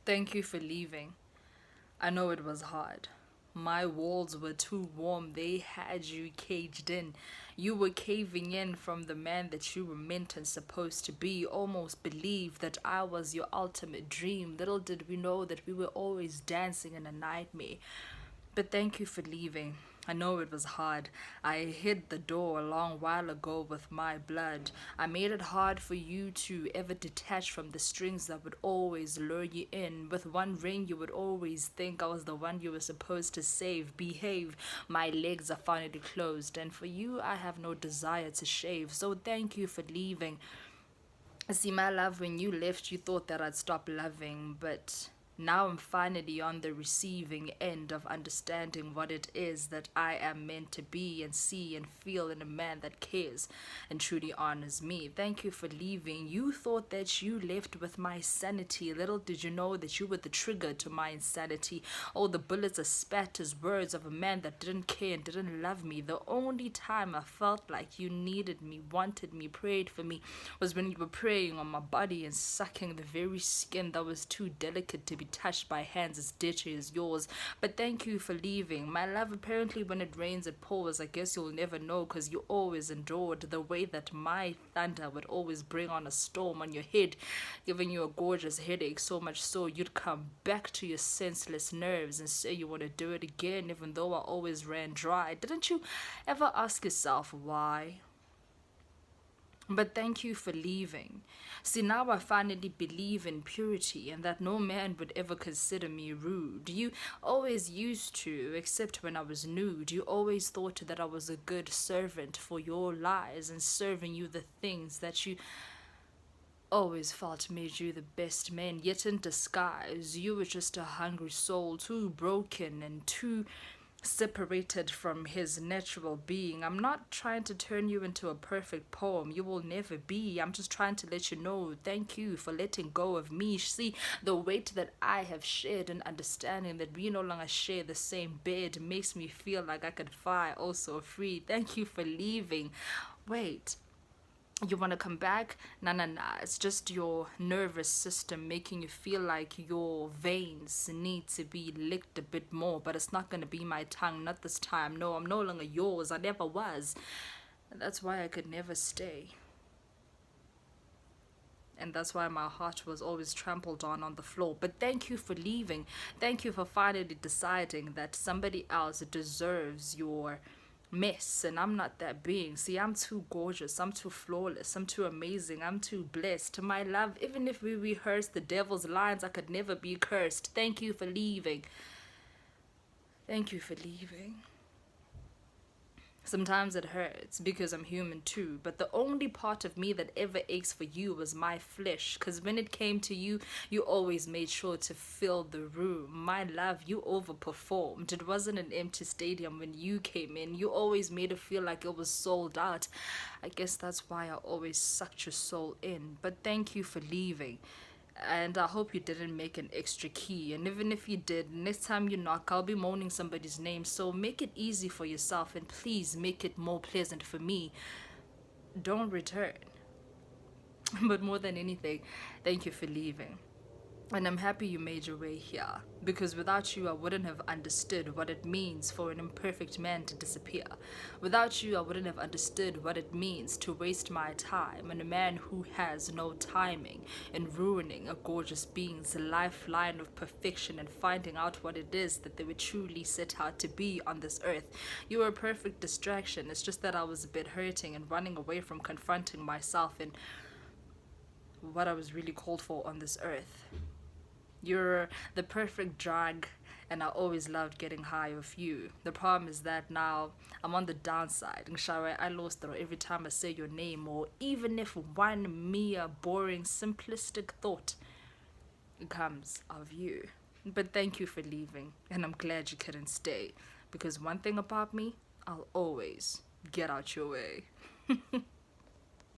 Thank you for leaving. I know it was hard. My walls were too warm, they had you caged in. You were caving in from the man that you were meant and supposed to be. Almost believed that I was your ultimate dream. Little did we know that we were always dancing in a nightmare. But thank you for leaving. I know it was hard. I hid the door a long while ago with my blood. I made it hard for you to ever detach from the strings that would always lure you in. With one ring, you would always think I was the one you were supposed to save. Behave. My legs are finally closed, and for you, I have no desire to shave. So thank you for leaving. See, my love, when you left, you thought that I'd stop loving, but now I'm finally on the receiving end of understanding what it is that I am meant to be and see and feel in a man that cares and truly honors me. Thank you for leaving. You thought that you left with my sanity. Little did you know that you were the trigger to my insanity. All the bullets are spat as words of a man that didn't care and didn't love me. The only time I felt like you needed me, wanted me, prayed for me was when you were preying on my body and sucking the very skin that was too delicate to be touched by hands as dirty as yours. But thank you for leaving. My love, apparently when it rains it pours. I guess you'll never know because you always endured the way that my thunder would always bring on a storm on your head, giving you a gorgeous headache, so much so you'd come back to your senseless nerves and say you want to do it again even though I always ran dry. Didn't you ever ask yourself why? But thank you for leaving. See, now I finally believe in purity and that no man would ever consider me rude. You always used to, except when I was nude. You always thought that I was a good servant for your lies and serving you the things that you always felt made you the best man. Yet in disguise, you were just a hungry soul, too broken and too separated from his natural being. I'm not trying to turn you into a perfect poem. You will never be. I'm just trying to let you know thank you for letting go of me. See, the weight that I have shared and understanding that we no longer share the same bed makes me feel like I could fly also free. Thank you for leaving. Wait, you want to come back? Nah, nah, nah. It's just your nervous system making you feel like your veins need to be licked a bit more. But it's not going to be my tongue, not this time. No, I'm no longer yours. I never was. And that's why I could never stay. And that's why my heart was always trampled on the floor. But thank you for leaving. Thank you for finally deciding that somebody else deserves your mess, and I'm not that being. See, I'm too gorgeous, I'm too flawless, I'm too amazing, I'm too blessed. My love, even if we rehearse the devil's lines, I could never be cursed. Thank you for leaving. Thank you for leaving. Sometimes it hurts because I'm human too, but the only part of me that ever aches for you was my flesh. Because when it came to you, you always made sure to fill the room. My love, you overperformed. It wasn't an empty stadium when you came in. You always made it feel like it was sold out. I guess that's why I always sucked your soul in. But thank you for leaving. And I hope you didn't make an extra key. And even if you did, next time you knock, I'll be moaning somebody's name. So make it easy for yourself and please make it more pleasant for me. Don't return. But more than anything, thank you for leaving. And I'm happy you made your way here, because without you, I wouldn't have understood what it means for an imperfect man to disappear. Without you, I wouldn't have understood what it means to waste my time on a man who has no timing in ruining a gorgeous being's lifeline of perfection and finding out what it is that they were truly set out to be on this earth. You were a perfect distraction. It's just that I was a bit hurting and running away from confronting myself and what I was really called for on this earth. You're the perfect drug, and I always loved getting high off you. The problem is that now I'm on the downside. Ngshawe, I lost it every time I say your name, or even if one mere boring, simplistic thought comes of you. But thank you for leaving, and I'm glad you couldn't stay. Because one thing about me, I'll always get out your way.